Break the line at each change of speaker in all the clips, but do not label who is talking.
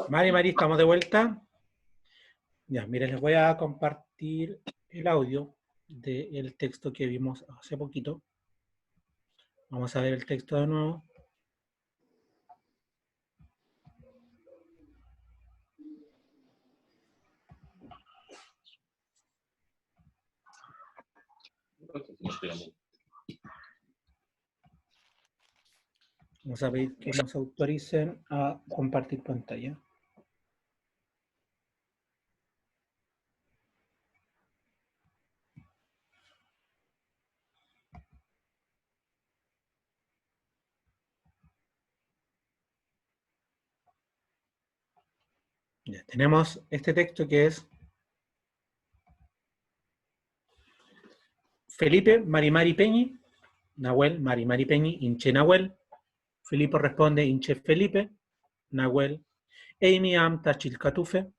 Mari, estamos de vuelta. Ya, miren, les voy a compartir el audio del texto que vimos hace poquito. Vamos a ver el texto de nuevo. Vamos a pedir que nos autoricen a compartir pantalla. Ya, tenemos este texto que es Felipe, Mari Peñi, Nahuel, Mari Peñi, Inche Nahuel. Felipe responde, Inche Felipe, Nahuel, Amy Am Tachilcatufe.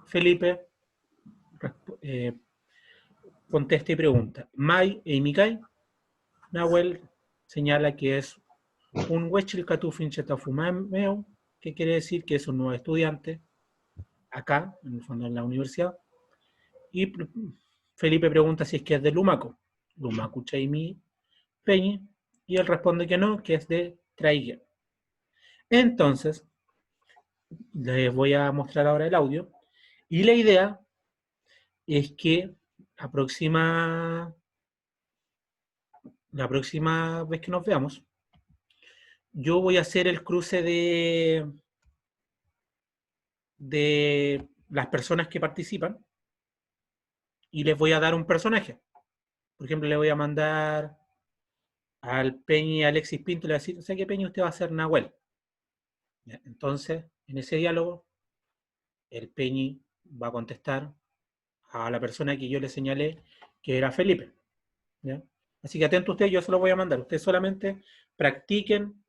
Felipe contesta y pregunta, Mai Amy Kai. Nahuel señala que es un Huechilcatufin Chetafumameo, que quiere decir que es un nuevo estudiante, acá, en el fondo en la universidad. Y Felipe pregunta si es que es de Lumaco, Lumacu Chaimi Peñi, y él responde que no, que es de Traiguer. Entonces, les voy a mostrar ahora el audio, y la idea es que la próxima vez que nos veamos, yo voy a hacer el cruce de las personas que participan y les voy a dar un personaje. Por ejemplo, le voy a mandar al Peñi Alexis Pinto y le voy a decir, ¿sabe qué, Peñi? Usted va a ser Nahuel. ¿Ya? Entonces, en ese diálogo, el Peñi va a contestar a la persona que yo le señalé que era Felipe. ¿Ya? Así que atento usted, yo se lo voy a mandar. Ustedes solamente practiquen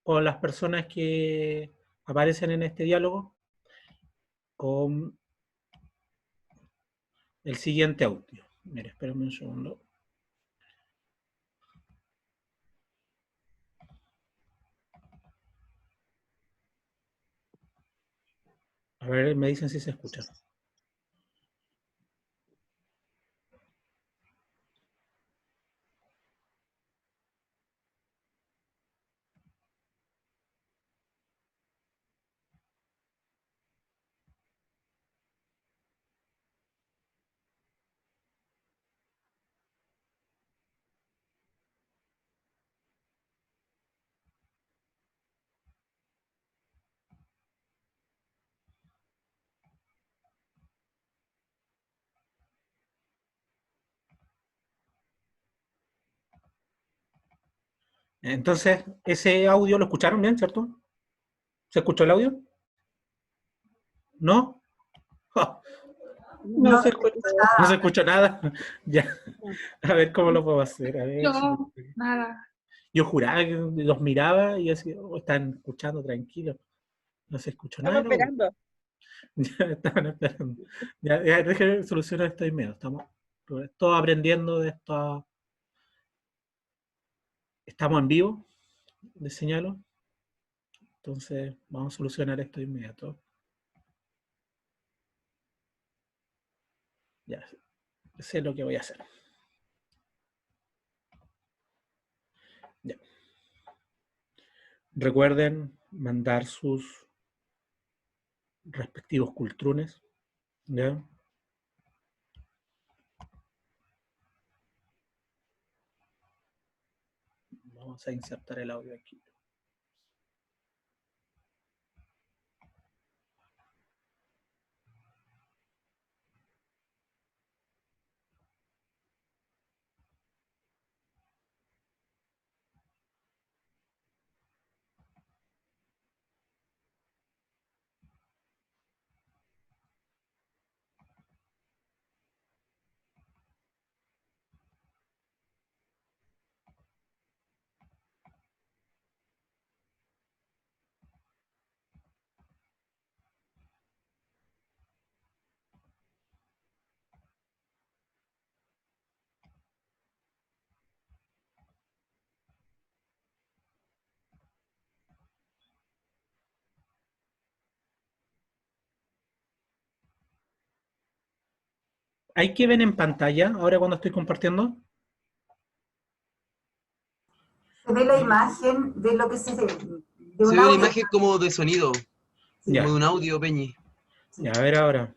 con las personas que aparecen en este diálogo con el siguiente audio. Mire, espérenme un segundo. A ver, me dicen si se escucha. Entonces, ese audio lo escucharon bien, ¿cierto? ¿Se escuchó el audio? ¿No? No,
No,
se escucha, no se escucha nada. Ya, a ver cómo lo puedo hacer. A ver,
no, nada.
yo juraba que los miraba y decía, oh, están escuchando tranquilo. No se escuchó nada.
Estamos esperando.
Ya estaban esperando. Ya, déjenme solucionar esto medio. Estamos todos aprendiendo de esto. Estamos en vivo, les señalo. Entonces, vamos a solucionar esto de inmediato. Ya, sé lo que voy a hacer. Ya. Recuerden mandar sus respectivos cultrunes. ¿Ya? Vamos a insertar el audio aquí. ¿Hay que ver en pantalla ahora cuando estoy compartiendo?
Se ve la imagen de lo que de
Se
un
ve una
audio.
imagen como de sonido,
Sí,
como de
Ya,
un audio, Peñi.
sí.
ya, a ver ahora.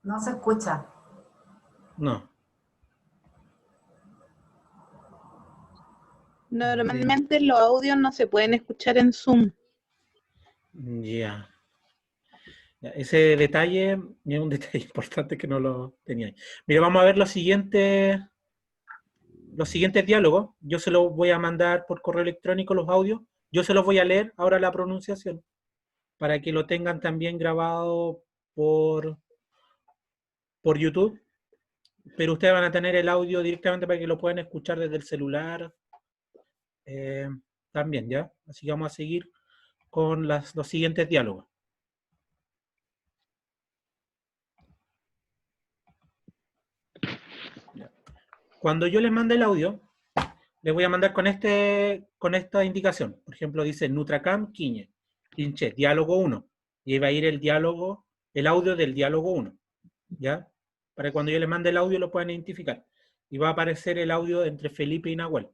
No se escucha.
No.
Normalmente los audios no se pueden escuchar en Zoom.
Ya. Ya, ese detalle es un detalle importante que no lo tenía ahí. Mira, vamos a ver los siguientes diálogos. Yo se los voy a mandar por correo electrónico los audios. Yo se los voy a leer ahora la pronunciación para que lo tengan también grabado por, por YouTube. Pero ustedes van a tener el audio directamente para que lo puedan escuchar desde el celular eh, también, ¿ya? Así que vamos a seguir con los siguientes diálogos. Cuando yo les mande el audio, les voy a mandar con esta indicación. Por ejemplo, dice Nutracam Quiñe, Quinche, diálogo 1. Y ahí va a ir el audio del diálogo 1. ¿Ya? Para que cuando yo les mande el audio lo puedan identificar. Y va a aparecer el audio entre Felipe y Nahuel.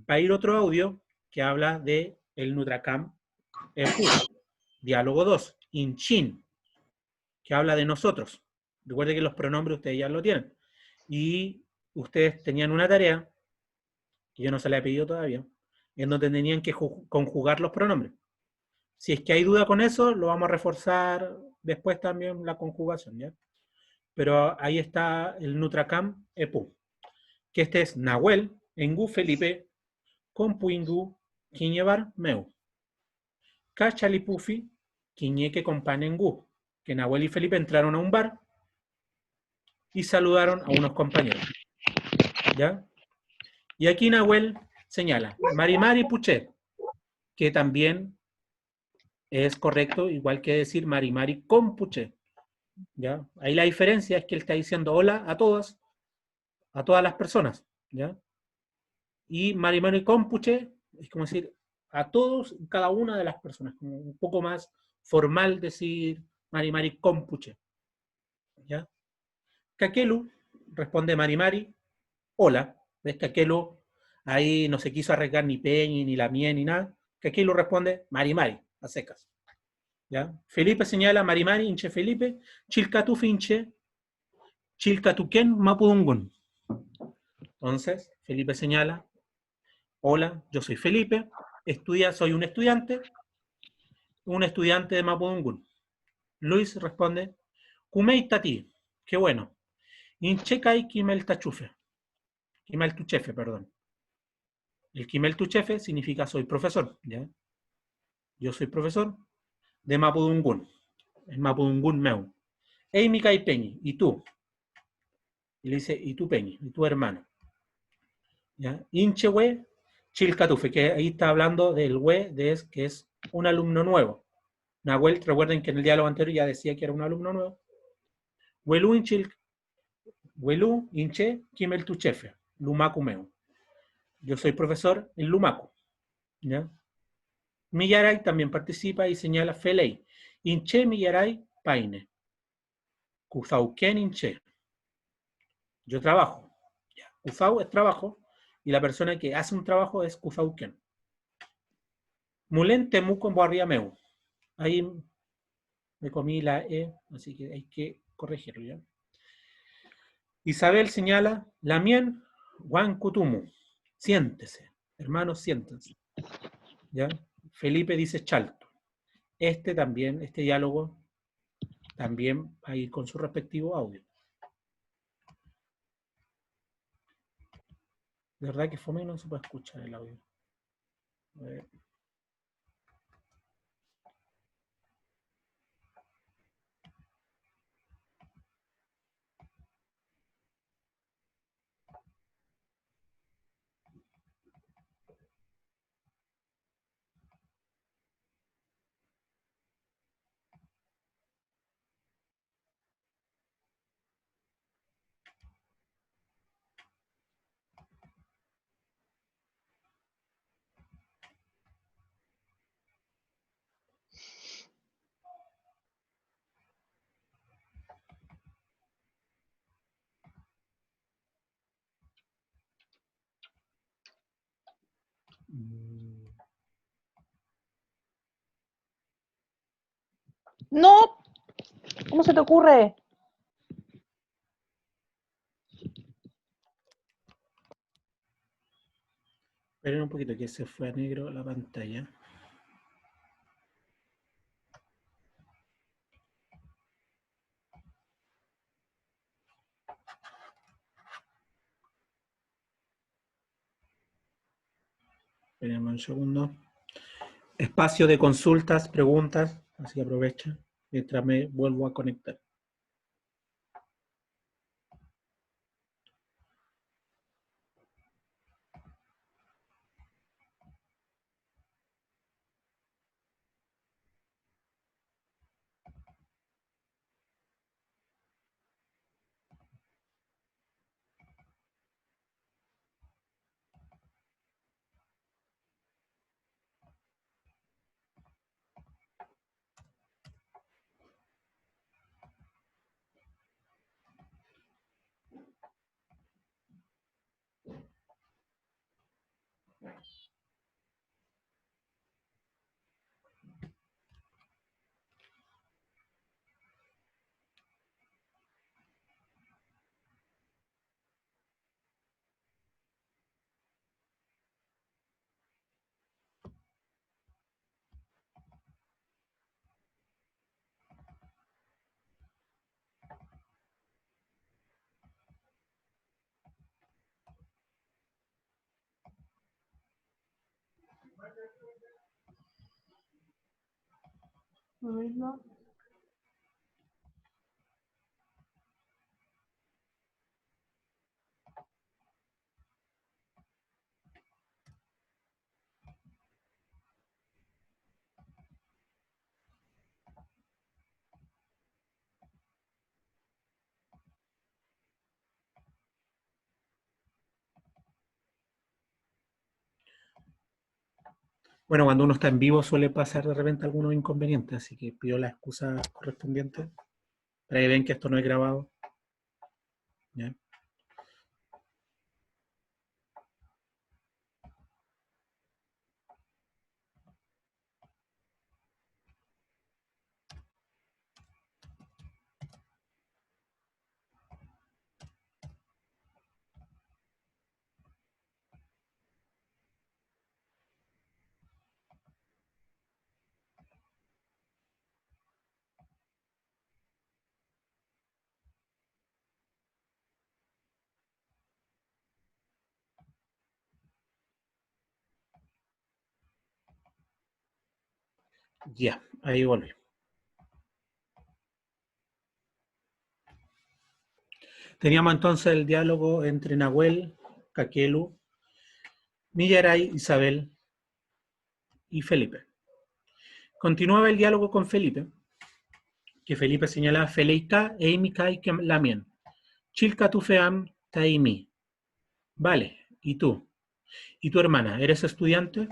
Va a ir otro audio que habla de el Nutracam Epu. Diálogo 2, Inchin, que habla de nosotros. Recuerden que los pronombres ustedes ya lo tienen. Y ustedes tenían una tarea, que yo no se la he pedido todavía, en donde tenían que conjugar los pronombres. Si es que hay duda con eso, lo vamos a reforzar después también la conjugación, ¿ya? Pero ahí está el Nutracam Epu, que este es Nahuel, Engu Felipe, Compuingu, Quiñevar Meu. Cachalipufi, Quiñeque Companengu, que Nahuel y Felipe entraron a un bar y saludaron a unos compañeros. ¿Ya? Y aquí Nahuel señala Marimari Puché, que también es correcto, igual que decir Marimari con Puché. ¿Ya? Ahí la diferencia es que él está diciendo hola a todas las personas. ¿Ya? Y Marimari con Puché es como decir a todos, cada una de las personas, como un poco más formal decir Marimari con Puché. ¿Ya? Kakelu responde Marimari, hola. ¿Ves? Kakelu ahí no se quiso arriesgar ni Peñi, ni la mía, ni nada. Kakelu responde Marimari, a secas. ¿Ya? Felipe señala Marimari, hinche Felipe, Chilcatu finche, Chilcatuquén Mapudungun. Entonces, Felipe señala, hola, yo soy Felipe, soy un estudiante de Mapudungun. Luis responde, Kumei Tati, qué bueno. Inchekai Kimel Tachufe, Kimel Tuchefe, perdón. El Kimel Tuchefe significa soy profesor, ¿ya? Yo soy profesor de Mapudungun, el Mapudungun Meu. Amy Kai Peñi, ¿y tú? Y le dice, ¿y tú Peñi? ¿Y tu hermano? ¿Ya? Inchewe Chilcatufe, que ahí está hablando del que es un alumno nuevo. Nahuel, recuerden que en el diálogo anterior ya decía que era un alumno nuevo. Huelu Inchil, Huelu Inche Kimel Tuchefe, Lumaku Meu. Yo soy profesor en Lumaku. ¿Ya? Millaray también participa y señala Felei. Inche Millaray Paine. Kuzauken Inche. Yo trabajo. Kuzau es trabajo y la persona que hace un trabajo es Kuzauken. Mulen Temuco Barriameu. Ahí me comí la E, así que hay que corregirlo, ¿ya? Isabel señala, Lamien Juan Kutumu. Siéntese, hermanos, siéntense. ¿Ya? Felipe dice Chalto. Este diálogo, también va a ir con su respectivo audio. De verdad que fome no se puede escuchar el audio. A ver.
No, ¿cómo se te ocurre?
Esperen un poquito que se fue a negro la pantalla. Esperen un segundo. Espacio de consultas, preguntas, así que aprovecha mientras me vuelvo a conectar. Bueno, cuando uno está en vivo suele pasar de repente algunos inconvenientes, así que pido las excusas correspondientes para que vean que esto no es grabado. ¿Ya? Ya, ahí volví. Teníamos entonces el diálogo entre Nahuel, Caquelu, Millaray, Isabel y Felipe. Continuaba el diálogo con Felipe, que Felipe señalaba Feleika, Eimikai, Lamien, Chilka Tufeam, Taimi. Vale, ¿y tú? ¿Y tu hermana? ¿Eres estudiante?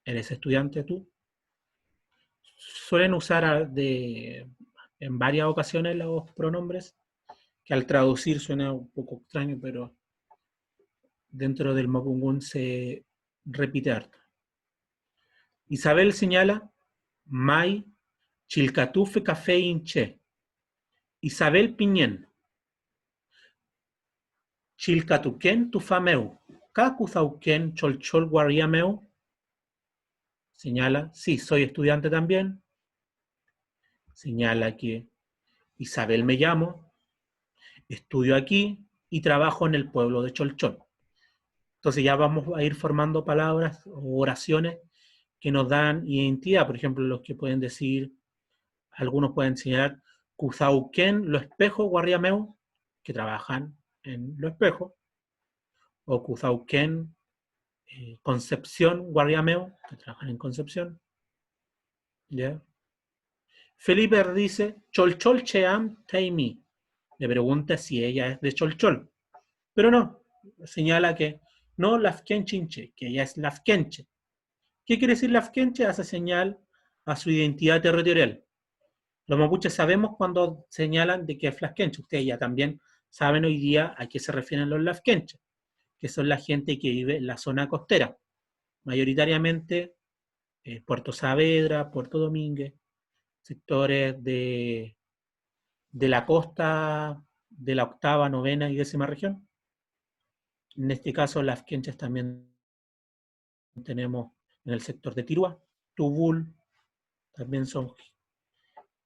¿Eres estudiante tú? Suelen usar en varias ocasiones los pronombres, que al traducir suena un poco extraño, pero dentro del Mapudungun se repite harto. Isabel señala Mai Chilcatufe Café Inche. Isabel Piñén. Chilcatuquén Tufameu. Cacuzauquén Cholchol Guariameu. Señala, sí, soy estudiante también. Señala que Isabel me llamo, estudio aquí y trabajo en el pueblo de Cholchol. Entonces ya vamos a ir formando palabras o oraciones que nos dan identidad. Por ejemplo, los que pueden decir, algunos pueden señalar Cuzauquén, lo espejo, Guarriameu, que trabajan en lo espejo, o Cuzauquén, Concepción, Guarriameu, que trabajan en Concepción. ¿Ya? Felipe dice, Cholchol Cheam Taimi. Le pregunta si ella es de Cholchol. Pero no, señala que no Lafkenchinche, que ella es Lafkenche. ¿Qué quiere decir Lafkenche? Hace señal a su identidad territorial. Los mapuches sabemos cuando señalan de que es Lafkenche. Ustedes ya también saben hoy día a qué se refieren los Lafkenche, que son la gente que vive en la zona costera. mayoritariamente Puerto Saavedra, Puerto Domínguez, sectores de la costa de la octava, novena y décima región. En este caso, las quenchas también tenemos en el sector de Tirúa, Tubul, también son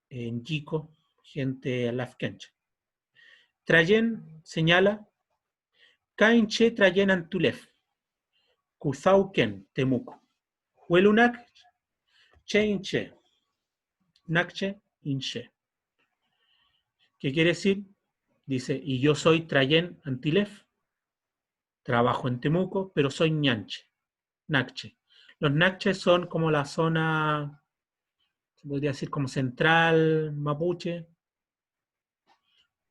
en Yico, gente lafkencha. Trayen señala, Cainche Trayen Antulef, Kuzauken, Temuco, Huelunak, Cheinche, Nakche, Inche. ¿Qué quiere decir? Dice, y yo soy Trayen Antilef, trabajo en Temuco, pero soy ñanche, Nakche. Los Nakches son como la zona, se podría decir como central, mapuche,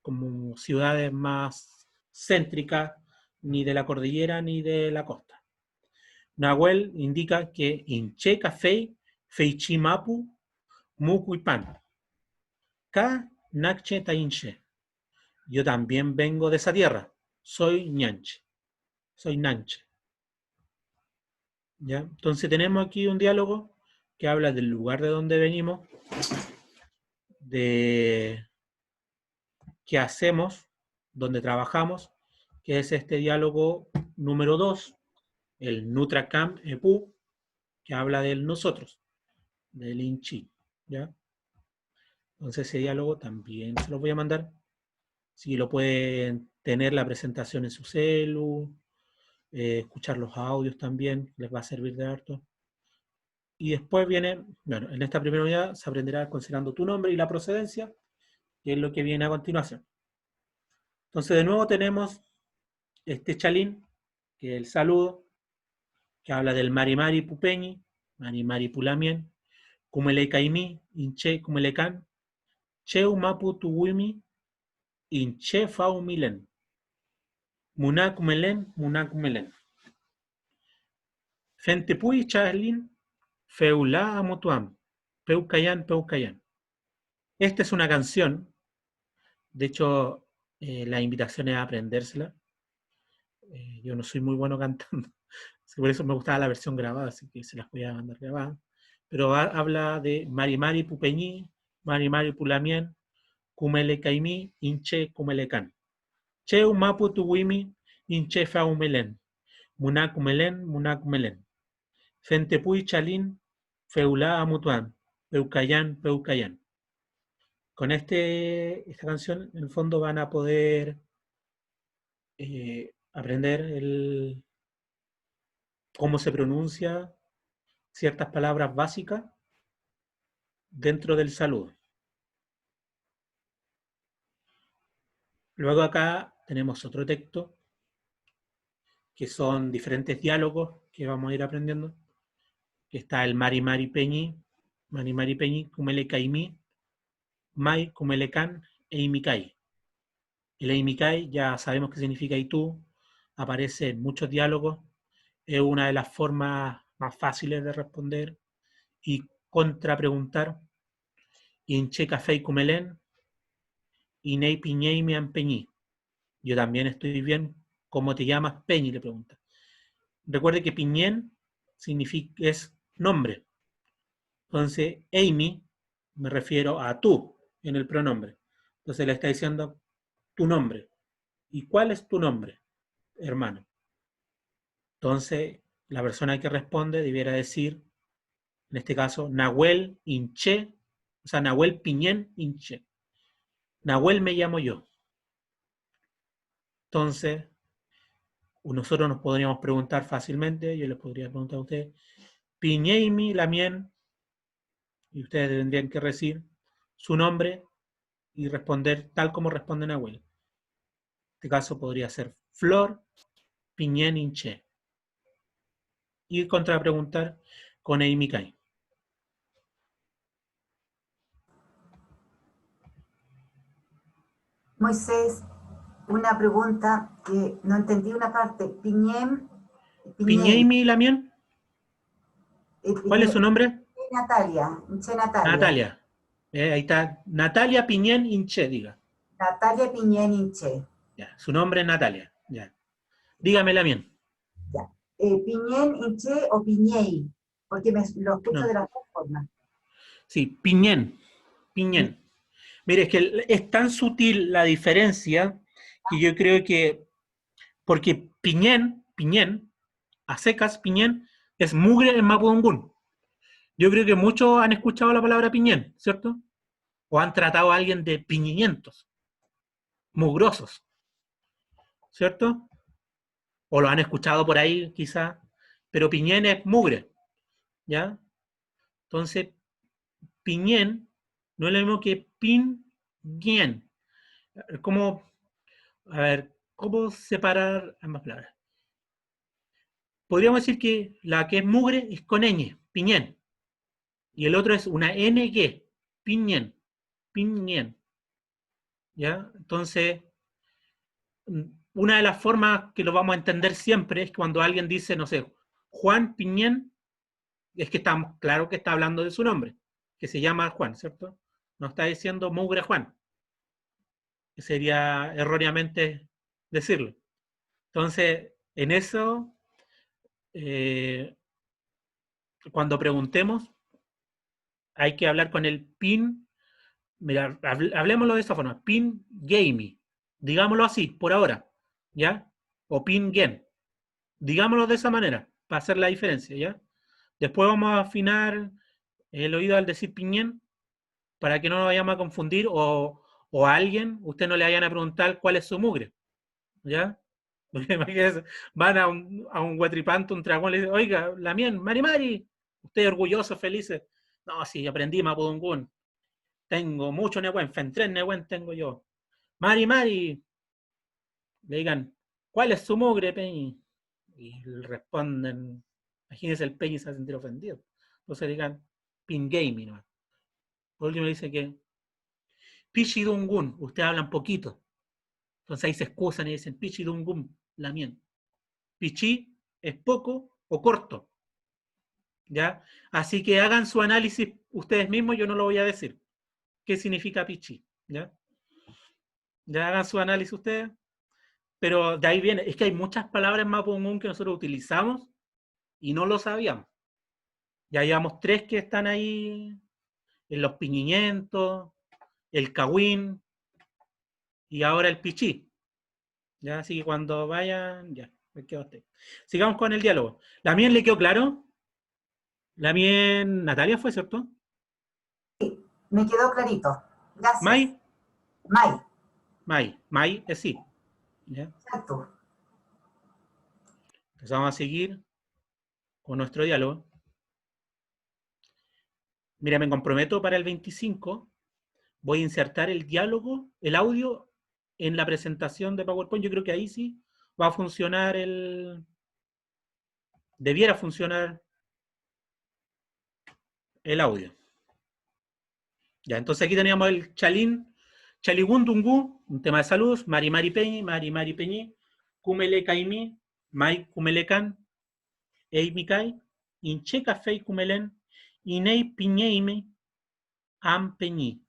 como ciudades más céntricas, ni de la cordillera ni de la costa. Nahuel indica que Inche Café, Feichimapu, Mucuipan, Ka Nakche Tainche. Yo también vengo de esa tierra, soy ñanche, soy nanche. ¿Ya? Entonces tenemos aquí un diálogo que habla del lugar de donde venimos, de qué hacemos, dónde trabajamos, que es este diálogo número 2, el Nutracam Epu, que habla del nosotros, del Inchi. ¿Ya? Entonces ese diálogo también se lo voy a mandar. Si lo pueden tener la presentación en su celu, escuchar los audios también, les va a servir de harto. Y después viene, bueno, en esta primera unidad se aprenderá considerando tu nombre y la procedencia, que es lo que viene a continuación. Entonces de nuevo tenemos este chalín, que es el saludo, que habla del Marimari Pupeñi, Marimari Pulamien, Kumele Caimí, Inche Kumelecan, Cheu Mapu Tuwimi, Inche Fau Milen, Muná Kumelen, Muná Kumelen. Fentepui Chalín, Feulá Amotuam, Peucayan, Peucayan. Esta es una canción, de hecho, la invitación es a aprendérsela. Yo no soy muy bueno cantando, por eso me gustaba la versión grabada, así que se las voy a mandar grabadas. Pero habla de Marimari Pupeñi, Marimari Pulamien, Kumele Caimí, Inche Kumelecan. Cheu Mapu Tuwimi, Inche Faumelen, Muná Kumelen, Muná Kumelen. Fentepui Chalín, Feulá Amutuan, Peucayan, Peucayan. Con esta canción, en el fondo, van a poder aprender cómo se pronuncia ciertas palabras básicas dentro del saludo. Luego acá tenemos otro texto, que son diferentes diálogos que vamos a ir aprendiendo. Que está el Mari Mari Peñi, Kumele Caimí, Mai, Kumele Can, e Imikai. El Imikai ya sabemos qué significa y tú, aparece en muchos diálogos, es una de las formas más fáciles de responder y contrapreguntar. Inche Café Kumelen, Inei Piñei me Peñi. Yo también estoy bien. ¿Cómo te llamas? Peñi le pregunta. Recuerde que Piñén es nombre. Entonces, Amy, me refiero a tú en el pronombre. Entonces le está diciendo tu nombre. ¿Y cuál es tu nombre, hermano? Entonces, la persona que responde debiera decir, en este caso, Nahuel Inche, o sea, Nahuel Piñén Inche. Nahuel me llamo yo. Entonces, nosotros nos podríamos preguntar fácilmente, yo les podría preguntar a ustedes, Piñeimi Lamien, y ustedes tendrían que decir su nombre y responder tal como responde Nahuel. En este caso podría ser Flor Piñén Inche. Y contrapreguntar con Eimikai.
Moisés, una pregunta que no entendí una parte.
Piñeimi Lamien. ¿Cuál es su nombre?
Natalia.
Natalia. Ahí está. Natalia Piñén Inche, diga.
Natalia Piñén Inche.
Ya. Su nombre es Natalia. Ya. Dígame Lamien.
Ya. Piñén, Inché o Piñey, porque lo escucho
No.
de las dos formas.
Sí, piñén. Piñén. Mire, es que es tan sutil la diferencia que yo creo que, porque piñén, a secas, piñén, es mugre en mapudungún. Yo creo que muchos han escuchado la palabra piñén, ¿cierto? O han tratado a alguien de piñientos, mugrosos, ¿cierto? O lo han escuchado por ahí, quizá, pero piñén es mugre, ¿ya? Entonces, piñén no es lo mismo que piñén. ¿Cómo, a ver, cómo separar ambas palabras? Podríamos decir que la que es mugre es con ñ, piñén, y el otro es una ng, piñén, piñén, ¿ya? Entonces, una de las formas que lo vamos a entender siempre es cuando alguien dice, no sé, Juan Piñén, es que está claro que está hablando de su nombre, que se llama Juan, ¿cierto? No está diciendo mugre Juan, que sería erróneamente decirlo. Entonces, en eso, eh, cuando preguntemos, hay que hablar con el PIN. Mira, hablemoslo de esa forma, PIN Gamey, digámoslo así, por ahora, ¿ya? O PIN Game, digámoslo de esa manera, para hacer la diferencia, ¿ya? Después vamos a afinar el oído al decir piñén, para que no nos vayamos a confundir, o a alguien, usted no le vayan a preguntar cuál es su mugre, ¿ya? Porque imagínense, van a un huatripanto, un dragón, le dicen, oiga, la mien, Mari Mari, usted orgulloso, felices. No, sí, aprendí Mapudungún. Tengo mucho Nehuen, Fentren Nehuen tengo yo. Mari Mari, le digan, ¿cuál es su mugre, Peñi? Y le responden, imagínense el Peñi se va a sentir ofendido. Entonces le digan, Pin Gaming, ¿no? Por último dice que Pichidungun, ustedes hablan poquito. Entonces ahí se excusan y dicen Pichidungun, la mien. Pichi es poco o corto. ¿Ya? Así que hagan su análisis ustedes mismos, yo no lo voy a decir. ¿Qué significa pichi? ¿Ya? Ya hagan su análisis ustedes. Pero de ahí viene, es que hay muchas palabras más común que nosotros utilizamos y no lo sabíamos. Ya llevamos 3 que están ahí, en los piñientos, el cagüín y ahora el pichí. Ya, así que cuando vayan, ya, me quedo usted. Sigamos con el diálogo. ¿La mien le quedó claro? La mien, Natalia fue, ¿cierto?
Me quedó clarito. Gracias.
May,
May,
May es sí. ¿Ya?
exacto.
Entonces vamos a seguir con nuestro diálogo. Mira, me comprometo para el 25. Voy a insertar el diálogo, el audio, en la presentación de PowerPoint. Yo creo que ahí sí va a funcionar debiera funcionar el audio. Ya, entonces aquí teníamos el Chalín, Chaligundungu, un tema de salud, Mari Mari Peñi, Mari Mari Peñi, Kumele Kaimi, Mai Kumelekan, Eimikai, Inche Café Kumelen, Inei Piñeime, Am Peñi,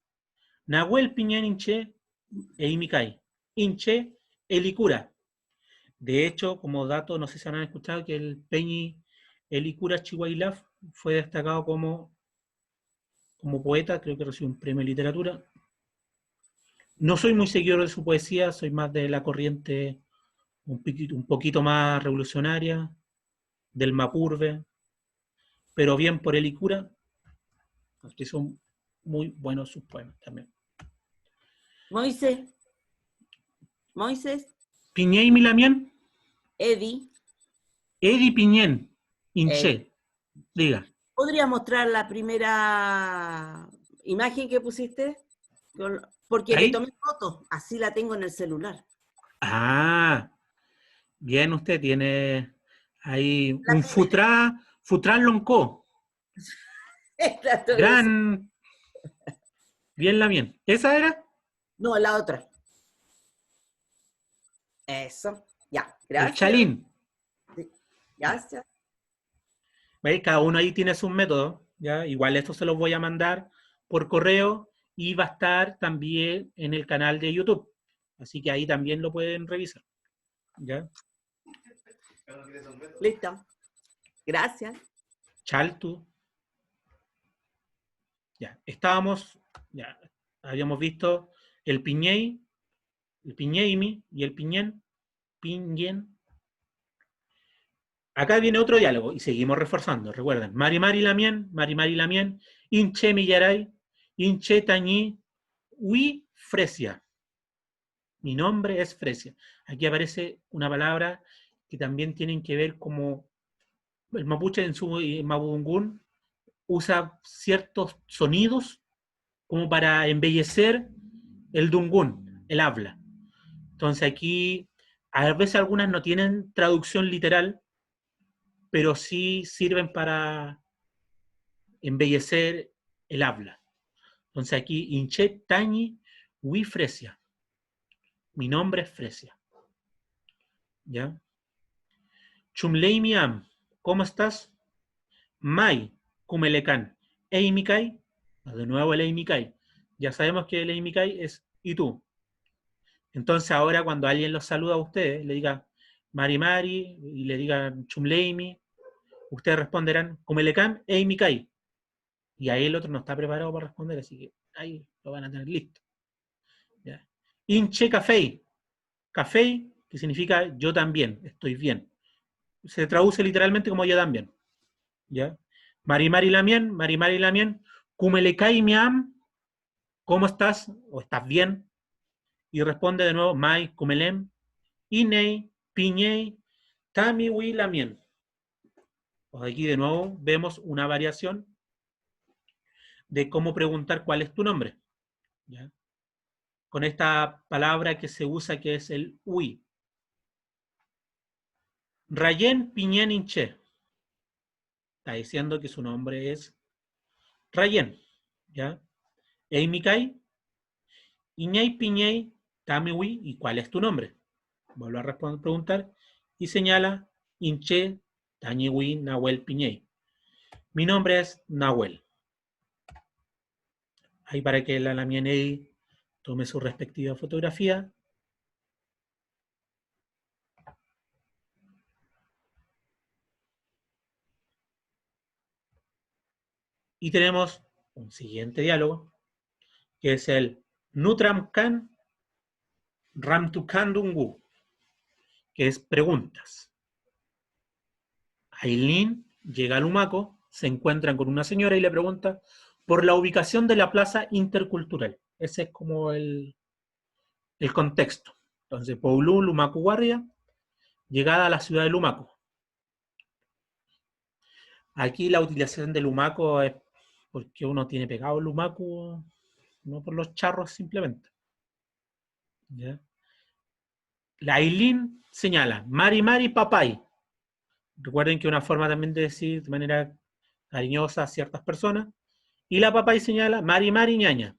Nahuel Piñen Inche, Eimikai, Inche Elicura. De hecho, como dato, no sé si han escuchado que el Peñi Elicura Chihuahilaf fue destacado como poeta, creo que recibió un premio de literatura. No soy muy seguidor de su poesía, soy más de la corriente un poquito más revolucionaria, del Mapurbe, pero bien por Elicura, que son muy buenos sus poemas también.
Moisés,
Piñé y Milamien,
Eddie,
Piñén, Inche, diga.
¿podría mostrar la primera imagen que pusiste? Porque
¿Ahí?
le tomé foto, así la tengo en el celular.
Ah, bien, usted tiene ahí un Futrán Lonco. Gran. Bien la bien. ¿Esa era?
No, la otra. Eso. Ya, gracias.
El Chalín.
Sí, gracias.
¿Veis? Cada uno ahí tiene sus métodos. ¿Ya? Igual esto se los voy a mandar por correo y va a estar también en el canal de YouTube. Así que ahí también lo pueden revisar. ¿Ya?
Listo. Gracias.
Chaltu. Ya, ya, habíamos visto el piñei, el piñeimi y el piñén, piñén. Acá viene otro diálogo y seguimos reforzando. Recuerden, Mari Mari Lamien, Inche Millaray, Inche Tañí, Ui Fresia. Mi nombre es Fresia. Aquí aparece una palabra que también tienen que ver como el mapuche en su mapudungún usa ciertos sonidos como para embellecer el dungún, el habla. Entonces aquí, a veces algunas no tienen traducción literal, pero sí sirven para embellecer el habla. Entonces aquí, Inche Tañi Wi Fresia. Mi nombre es Fresia. ¿Ya? Chumlei Miam, ¿cómo estás? Mai, Kumelekan. Eimikai, de nuevo el Eimikai. Ya sabemos que el Eimikai es ¿y tú? Entonces ahora cuando alguien los saluda a ustedes, le diga Mari Mari y le diga Chumleimi, ustedes responderán Kumelekan Eimikai. Y ahí el otro no está preparado para responder, así que ahí lo van a tener listo. ¿Ya? Inche Café. Café, que significa yo también, estoy bien. Se traduce literalmente como yo también. ¿Ya? Mari Mari Lamien, Kumelekai Miam, ¿cómo estás? ¿O estás bien? Y responde de nuevo, Mai, Kumelem, Inei, Piñei, Tamiwi Lamien. Pues aquí de nuevo vemos una variación de cómo preguntar cuál es tu nombre. ¿Ya? Con esta palabra que se usa que es el ui. Rayen Piñén Inche. Está diciendo que su nombre es Rayen. ¿Ya? Eimikai, Iñei Piñei, Tamiwi, ¿y cuál es tu nombre? Vuelvo a preguntar y señala Inche, Tañiwi, Nahuel Piñei. Mi nombre es Nahuel. Ahí para que la Lamianei tome su respectiva fotografía. Y tenemos un siguiente diálogo, que es el Nutramkan Ramtukandungu, que es preguntas. Aileen llega al Humaco, se encuentran con una señora y le pregunta por la ubicación de la plaza intercultural. Ese es como el contexto. Entonces, Poulú, Lumaco, Guardia, llegada a la ciudad de Lumaco. Aquí la utilización del Lumaco es porque uno tiene pegado el Lumaco, no por los charros simplemente. ¿Ya? La Aileen señala, Mari Mari Papay. Recuerden que una forma también de decir de manera cariñosa a ciertas personas. Y la Papay señala, Mari Mari Ñaña.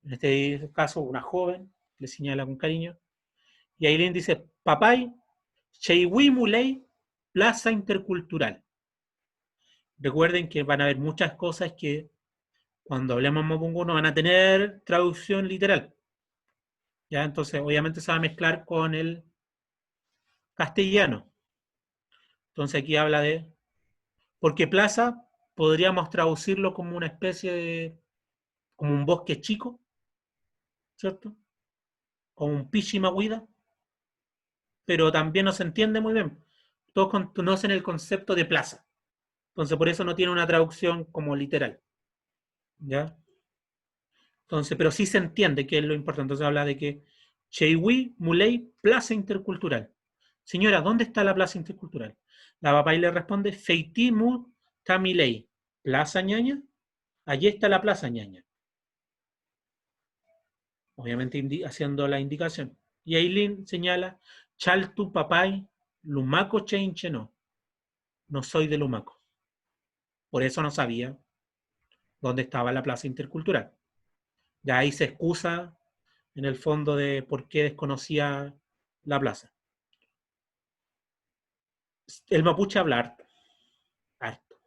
En este caso, una joven le señala con cariño. Y Aileen dice, Papay, Cheiwi Muley, Plaza Intercultural. Recuerden que van a haber muchas cosas que cuando hablemos mapungu no van a tener traducción literal. ¿Ya? Entonces, obviamente se va a mezclar con el castellano. Entonces aquí habla de... Porque plaza podríamos traducirlo como una especie de... como un bosque chico, ¿cierto? Como un pichimahuida, pero también no se entiende muy bien. Todos conocen el concepto de plaza. Entonces por eso no tiene una traducción como literal. ¿Ya? Entonces, pero sí se entiende que es lo importante. Entonces habla de que Cheiwi Muley, Plaza Intercultural. Señora, ¿dónde está la Plaza Intercultural? La papá le responde, Feitimu Tamilei, Plaza Ñaña. Allí está la Plaza Ñaña. Obviamente haciendo la indicación. Y Aileen señala, Chaltu Papay, Lumaco Cheinche no. No soy de Lumaco. Por eso no sabía dónde estaba la Plaza Intercultural. Ya ahí se excusa en el fondo de por qué desconocía la plaza. El mapuche habla harto, harto.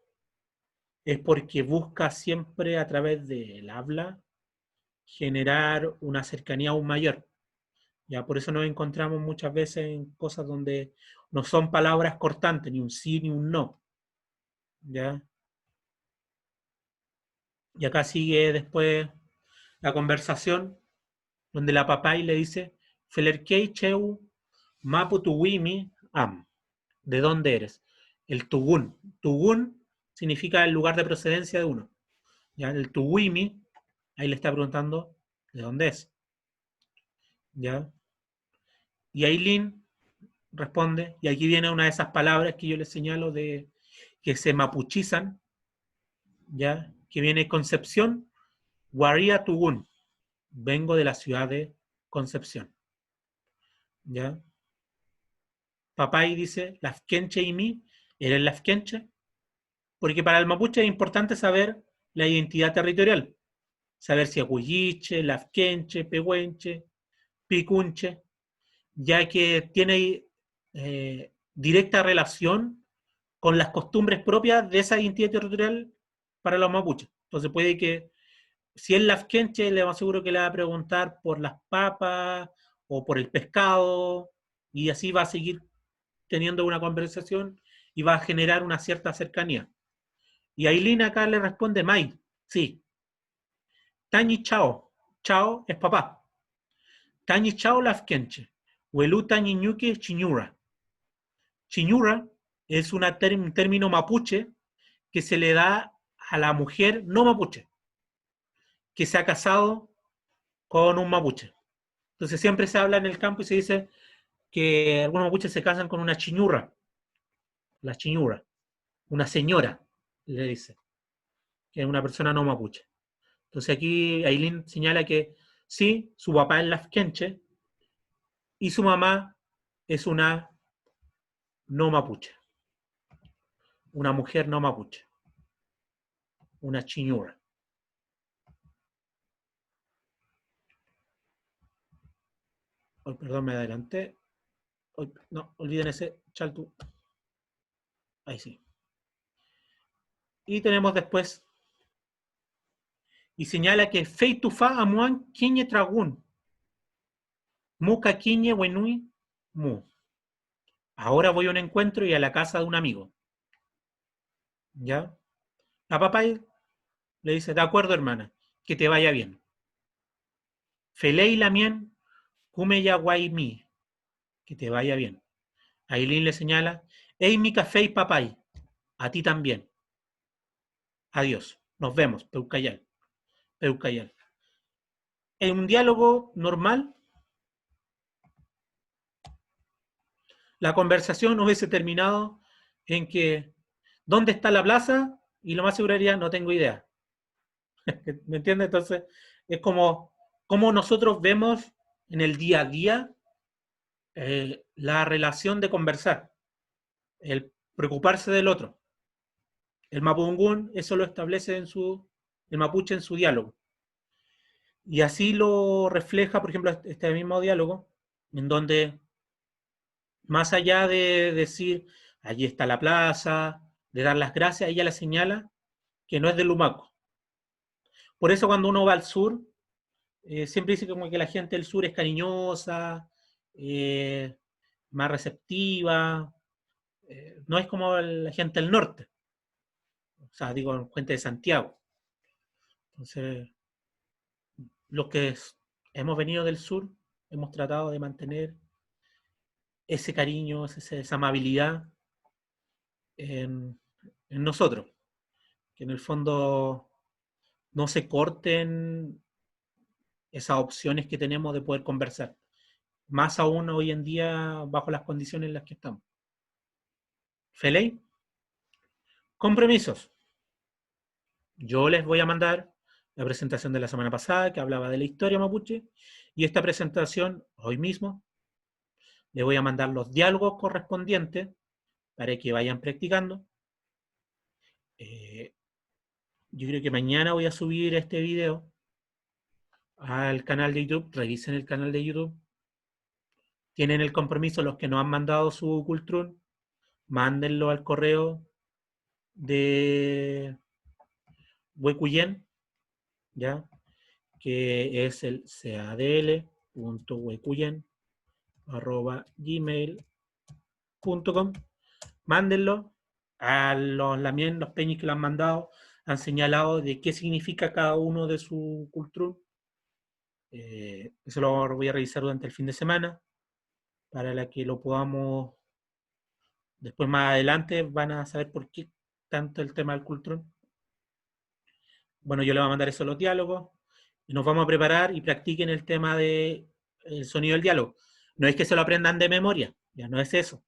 Es porque busca siempre a través del habla generar una cercanía aún mayor. Ya, por eso nos encontramos muchas veces en cosas donde no son palabras cortantes, ni un sí ni un no. ¿Ya? Y acá sigue después la conversación donde la papay le dice, Felerkei cheu mapu tuwimi am. ¿De dónde eres? El Tugún. Tugún significa el lugar de procedencia de uno. ¿Ya? El Tuwimi, ahí le está preguntando de dónde es. ¿Ya? Y Aileen responde, y aquí viene una de esas palabras que yo les señalo de que se mapuchizan, ¿ya? Que viene Concepción, Guaría Tugún. Vengo de la ciudad de Concepción. ¿Ya? Papay dice, Lafkenche y mí, ¿eres Lafkenche? Porque para el mapuche es importante saber la identidad territorial. Saber si es Huilliche, Lafkenche, Pehuenche, Picunche, ya que tiene directa relación con las costumbres propias de esa identidad territorial para los mapuches. Entonces puede que, si es lafkenche, le aseguro que le va a preguntar por las papas o por el pescado, y así va a seguir teniendo una conversación y va a generar una cierta cercanía. Y Aileen acá le responde, Mai, sí. Tañi chao, chao es papá. Tañi chao lafkenche, huelu tañi ñuque chiñura. Chiñura es un término mapuche que se le da a la mujer no mapuche, que se ha casado con un mapuche. Entonces siempre se habla en el campo y se dice que algunos mapuches se casan con una chiñurra, la chiñurra, una señora, le dice, que es una persona no mapuche. Entonces aquí Aileen señala que sí, su papá es lafkenche y su mamá es una no mapuche, una mujer no mapuche, una chiñurra. Oh, perdón, me adelanté. Oh, no, olviden ese chaltu. Ahí sí. Y tenemos después, y señala que Feitufa Amuan Quiñe Tragun, Muca Quiñe Wenui Mu. Ahora voy a un encuentro y a la casa de un amigo. ¿Ya? La papá le dice, de acuerdo, hermana, que te vaya bien. Felei Lamien, Kumeya Guaymi, que te vaya bien. Aileen le señala, Ei mi café y papay, a ti también. Adiós, nos vemos, Peucayal. Peucayal. En un diálogo normal, la conversación hubiese terminado en que, ¿dónde está la plaza? Y lo más seguro sería, no tengo idea. ¿Me entiendes? Entonces, es como nosotros vemos en el día a día la relación de conversar, el preocuparse del otro. El mapudungún eso lo establece el mapuche en su diálogo. Y así lo refleja, por ejemplo, este mismo diálogo, en donde más allá de decir, allí está la plaza, de dar las gracias, ella le señala que no es de Lumaco. Por eso cuando uno va al sur, siempre dice como que la gente del sur es cariñosa, más receptiva, no es como la gente del norte, o sea, digo, gente de Santiago. Entonces, los que hemos venido del sur, hemos tratado de mantener ese cariño, esa amabilidad en, en nosotros, que en el fondo no se corten esas opciones que tenemos de poder conversar, más aún hoy en día bajo las condiciones en las que estamos. Feley, compromisos. Yo les voy a mandar la presentación de la semana pasada que hablaba de la historia mapuche y esta presentación hoy mismo les voy a mandar los diálogos correspondientes para que vayan practicando. Yo creo que mañana voy a subir este video al canal de YouTube. Revisen el canal de YouTube. Tienen el compromiso los que nos han mandado su Cultrun, mándenlo al correo de Huecuyen, ¿ya? Que es el cadl.huecuyen peñi@gmail.com. Mándenlo. A los Lamien, los Peñis que lo han mandado, han señalado de qué significa cada uno de su cultrún. Eso lo voy a revisar durante el fin de semana, para la que lo podamos, después más adelante van a saber por qué tanto el tema del cultrún. Bueno, yo le voy a mandar eso a los diálogos, y nos vamos a preparar y practiquen el tema del sonido del diálogo. No es que se lo aprendan de memoria, ya no es eso,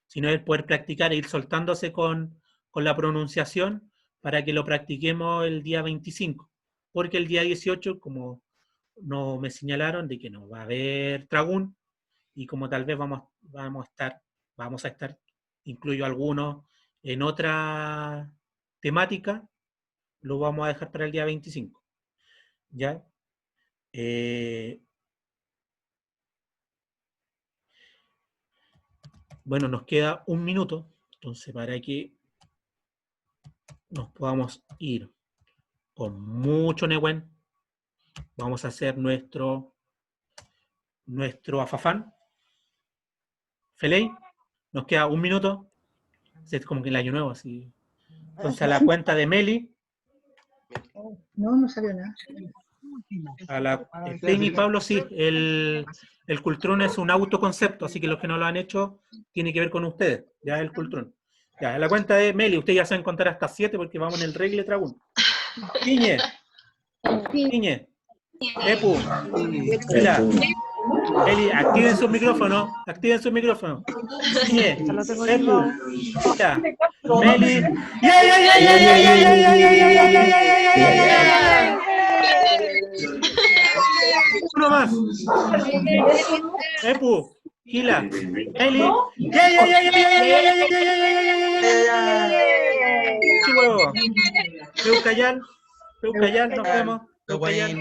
sino el poder practicar e ir soltándose con la pronunciación para que lo practiquemos el día 25. Porque el día 18, como no me señalaron de que no va a haber tragún, y como tal vez vamos a estar, incluyo algunos en otra temática, lo vamos a dejar para el día 25. ¿Ya? Bueno, nos queda un minuto, entonces para que nos podamos ir con mucho Nehuen, vamos a hacer nuestro afafán. Feley, nos queda un minuto. Es como que el año nuevo, así. Entonces a la cuenta de Meli.
No salió nada.
A la Peña y Pablo, sí. El cultrún es un autoconcepto, así que los que no lo han hecho tiene que ver con ustedes. Ya el cultrún. Ya, a la cuenta de Meli, ustedes ya saben contar hasta 7 porque vamos en el regle tragún. Piñe. Piñe. Epu. Mira. Eli, activen sus micrófonos. Activen sus micrófonos. Piñe. Epu. Mira. Meli. Uno más. Epu. Gila. Eli. Chihuahua. Peucayal. Nos vemos. Peucayal.